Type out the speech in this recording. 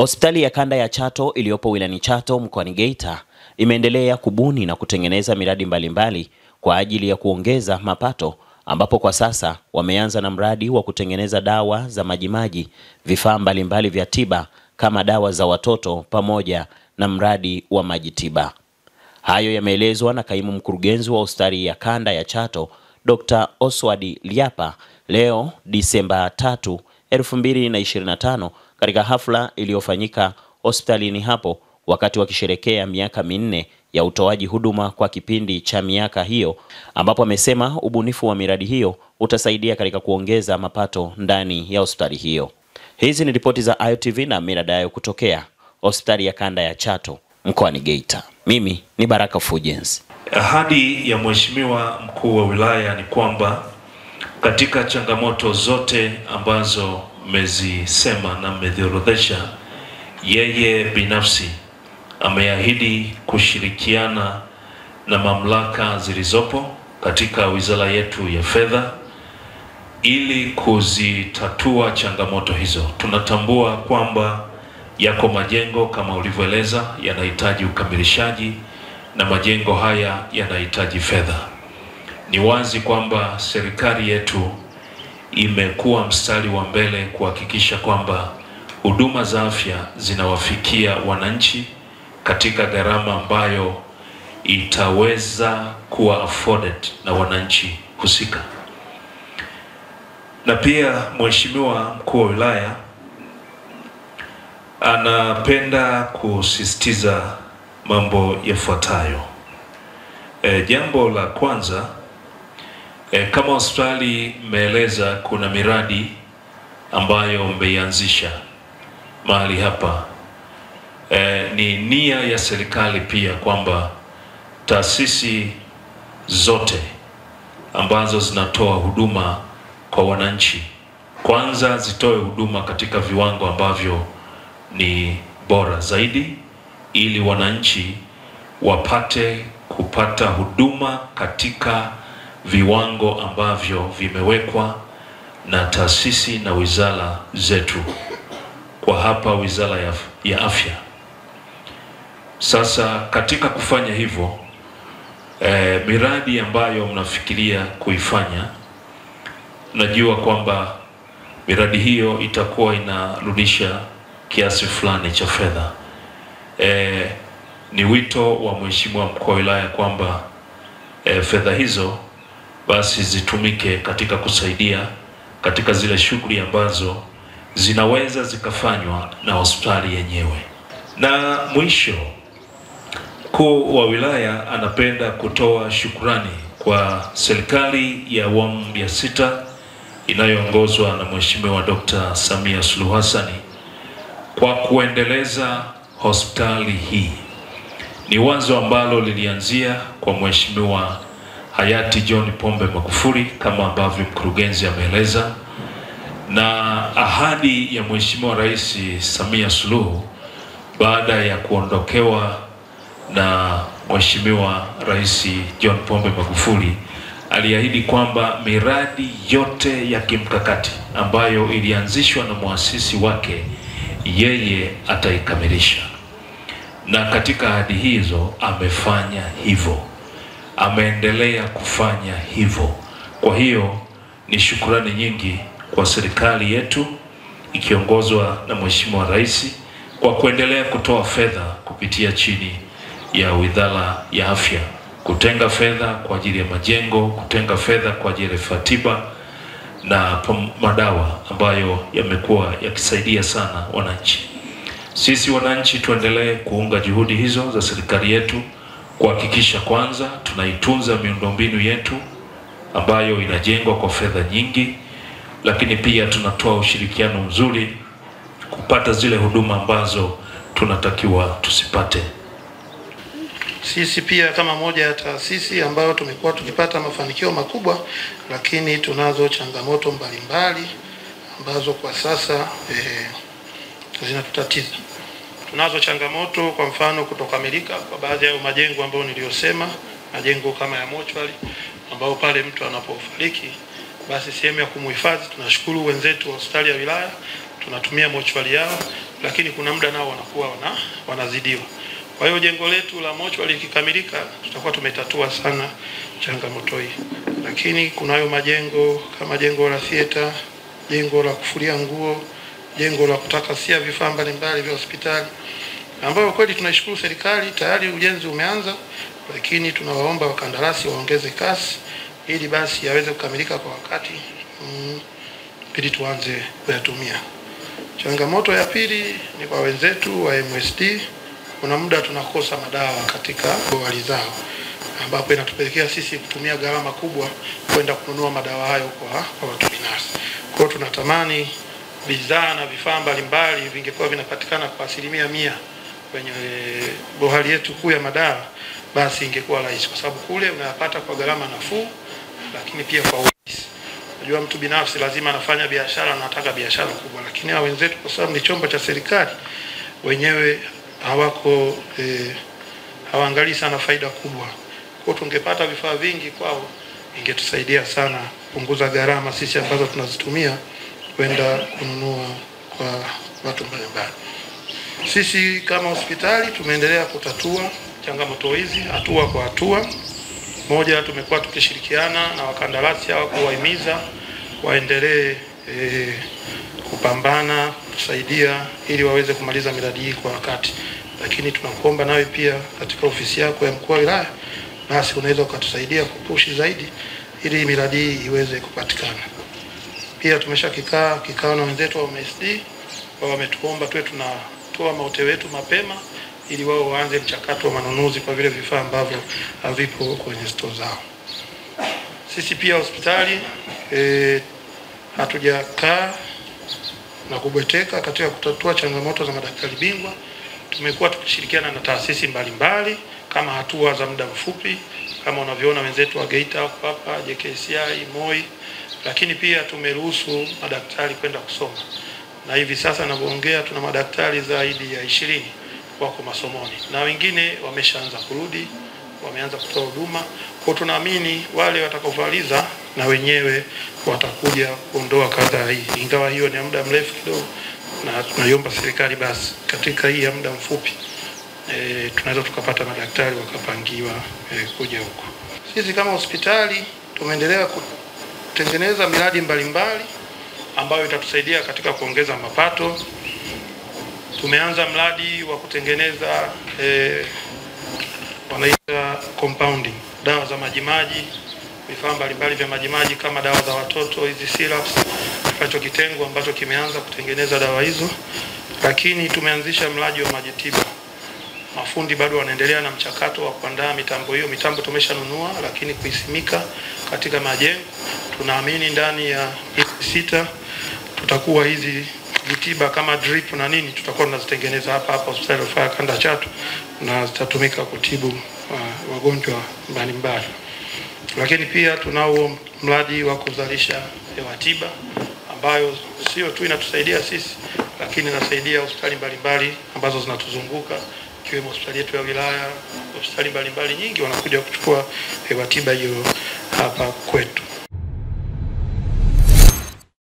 Hospitali ya kanda ya Chato iliyopo wilayani Chato mkoani Geita imeendelea kubuni na kutengeneza miradi mbalimbali kwa ajili ya kuongeza mapato, ambapo kwa sasa wameanza na mradi wa kutengeneza dawa za majimaji, vifaa mbalimbali vya tiba kama dawa za watoto pamoja na mradi wa maji tiba. Hayo yameelezwa na kaimu mkurugenzi wa hospitali ya kanda ya Chato, Dr. Oswald Liapa leo Disemba 3, 2025 katika hafla iliyofanyika hospitalini hapo wakati wakisherekea miaka 4 ya utoaji huduma kwa kipindi cha miaka hiyo, ambapo amesema ubunifu wa miradi hiyo utasaidia katika kuongeza mapato ndani ya hospitali hiyo. Hizi ni ripoti za IOTV na Miradayo kutokea hospitali ya kanda ya Chato mkoani Geita. Mimi ni Baraka Fujenzi. Ahadi ya Mheshimiwa Mkuu wa Wilaya ni kwamba katika changamoto zote ambazo mmezisema na mmeziorodhesha, yeye binafsi ameahidi kushirikiana na mamlaka zilizopo katika wizara yetu ya fedha ili kuzitatua changamoto hizo. Tunatambua kwamba yako majengo kama ulivyoeleza yanahitaji ukamilishaji na majengo haya yanahitaji fedha. Ni wazi kwamba serikali yetu imekuwa mstari wa mbele kuhakikisha kwamba huduma za afya zinawafikia wananchi katika gharama ambayo itaweza kuwa afforded na wananchi husika. Na pia Mheshimiwa Mkuu wa Wilaya anapenda kusisitiza mambo yafuatayo. Jambo la kwanza, kama hospitali mmeeleza kuna miradi ambayo mmeianzisha mahali hapa. Ni nia ya serikali pia kwamba taasisi zote ambazo zinatoa huduma kwa wananchi kwanza zitoe huduma katika viwango ambavyo ni bora zaidi, ili wananchi wapate kupata huduma katika viwango ambavyo vimewekwa na taasisi na wizara zetu, kwa hapa Wizara ya Afya. Sasa katika kufanya hivyo, miradi ambayo mnafikiria kuifanya, najua kwamba miradi hiyo itakuwa inarudisha kiasi fulani cha fedha. Ni wito wa Mheshimiwa Mkuu wa Wilaya kwamba fedha hizo basi zitumike katika kusaidia katika zile shughuli ambazo zinaweza zikafanywa na hospitali yenyewe. Na mwisho, Mkuu wa Wilaya anapenda kutoa shukrani kwa serikali ya awamu ya 6 inayoongozwa na Mheshimiwa Dr. Samia Suluhu Hassan kwa kuendeleza hospitali hii. Ni wazo ambalo lilianzia kwa Mheshimiwa hayati John Pombe Magufuli kama ambavyo mkurugenzi ameeleza, na ahadi ya Mheshimiwa Rais Samia Suluhu baada ya kuondokewa na Mheshimiwa Rais John Pombe Magufuli, aliahidi kwamba miradi yote ya kimkakati ambayo ilianzishwa na muasisi wake yeye ataikamilisha. Na katika ahadi hizo amefanya hivyo, ameendelea kufanya hivyo. Kwa hiyo ni shukrani nyingi kwa serikali yetu ikiongozwa na Mheshimiwa Rais kwa kuendelea kutoa fedha kupitia chini ya Wizara ya Afya, kutenga fedha kwa ajili ya majengo, kutenga fedha kwa ajili ya tiba na madawa ambayo yamekuwa yakisaidia sana wananchi. Sisi wananchi tuendelee kuunga juhudi hizo za serikali yetu kuhakikisha kwanza tunaitunza miundombinu yetu ambayo inajengwa kwa fedha nyingi, lakini pia tunatoa ushirikiano mzuri kupata zile huduma ambazo tunatakiwa tusipate. Sisi pia kama moja ya taasisi ambayo tumekuwa tukipata mafanikio makubwa, lakini tunazo changamoto mbalimbali ambazo kwa sasa zinatutatiza. Tunazo changamoto, kwa mfano kutokamilika kwa baadhi ya majengo ambayo niliyosema, majengo kama ya mochwali ambao pale mtu anapofariki basi sehemu ya kumhifadhi, tunashukuru wenzetu wa hospitali ya wilaya tunatumia mochwali yao, lakini kuna muda nao wanakuwa wanazidiwa. Kwa hiyo jengo letu la mochwari likikamilika, tutakuwa tumetatua sana changamoto hii. Lakini kunayo majengo kama jengo la theater, jengo la kufulia nguo, jengo la kutakasia vifaa mbalimbali vya hospitali, ambayo kweli tunashukuru serikali tayari ujenzi umeanza, lakini tunawaomba wakandarasi waongeze kasi ili basi yaweze kukamilika kwa wakati ili tuanze kuyatumia. Changamoto ya pili ni kwa wenzetu wa MSD, kuna muda tunakosa madawa katika bohari zao, ambapo inatupelekea sisi kutumia gharama kubwa kwenda kununua madawa hayo kwa watu binafsi. Kwa hiyo tunatamani bidhaa na vifaa mbalimbali vingekuwa vinapatikana kwa 100% kwenye bohari yetu kuu ya madawa, basi ingekuwa rahisi, kwa sababu kule unayapata kwa gharama nafuu, lakini pia kwa urahisi. Unajua mtu binafsi lazima anafanya biashara, anataka biashara kubwa, lakini hao wenzetu kwa sababu ni chombo cha serikali, wenyewe hawaangalii sana faida kubwa. Kwa tungepata vifaa vingi kwao, ingetusaidia sana kupunguza gharama sisi ambazo tunazitumia kwenda kununua kwa watu mbalimbali. Sisi kama hospitali tumeendelea kutatua changamoto hizi hatua kwa hatua. Moja, tumekuwa tukishirikiana na wakandarasi hawa kuwahimiza waendelee kupambana kusaidia ili waweze kumaliza miradi hii kwa wakati. Lakini tunakuomba nawe pia katika ofisi yako ya mkuu wa wilaya, basi unaweza ukatusaidia kupushi zaidi ili miradi hii iweze kupatikana. Pia kikao na wenzetu wa MSD, wametuomba tuwe tunatoa maote wetu mapema ili wao waanze mchakato wa manunuzi kwa vile vifaa ambavyo havipo kwenye store zao. Sisi pia hospitali hatujakaa na kubweteka katika kutatua changamoto za madaktari bingwa. Tumekuwa tukishirikiana na taasisi mbalimbali kama hatua za muda mfupi, kama unavyoona wenzetu wa Geita hapa, JKCI, MOI, lakini pia tumeruhusu madaktari kwenda kusoma. Na hivi sasa ninavyoongea tuna madaktari zaidi ya 20 wako masomoni na wengine wameshaanza kurudi, wameanza kutoa huduma. Kwa tunaamini wale watakaofaliza na wenyewe watakuja kuondoa kadha hii, ingawa hiyo ni muda mrefu kidogo, na tunaiomba serikali basi katika hii ya muda mfupi tunaweza tukapata madaktari wakapangiwa kuja huko. Sisi kama hospitali tumeendelea kutengeneza miradi mbalimbali ambayo itatusaidia katika kuongeza mapato. Tumeanza mradi wa kutengeneza wanaita compounding, dawa za majimaji, vifaa mbalimbali vya majimaji kama dawa za watoto, hizi syrups, tunacho kitengo ambacho kimeanza kutengeneza dawa hizo. Lakini tumeanzisha mradi wa majitiba. Mafundi bado wanaendelea na mchakato wa kuandaa mitambo hiyo. Mitambo tumeshanunua, lakini kuisimika katika majengo. Tunaamini ndani ya miezi 6 tutakuwa hizi vitiba kama drip na nini tutakuwa tunazitengeneza hapa hospitali ya Rufaa Kanda Chato na zitatumika kutibu wagonjwa mbalimbali. Lakini pia tunao mradi wa kuzalisha hewa tiba ambayo sio tu inatusaidia sisi, lakini inasaidia hospitali mbalimbali ambazo zinatuzunguka, ikiwemo hospitali yetu ya wilaya, hospitali mbalimbali nyingi wanakuja kuchukua hewa tiba hiyo hapa kwetu.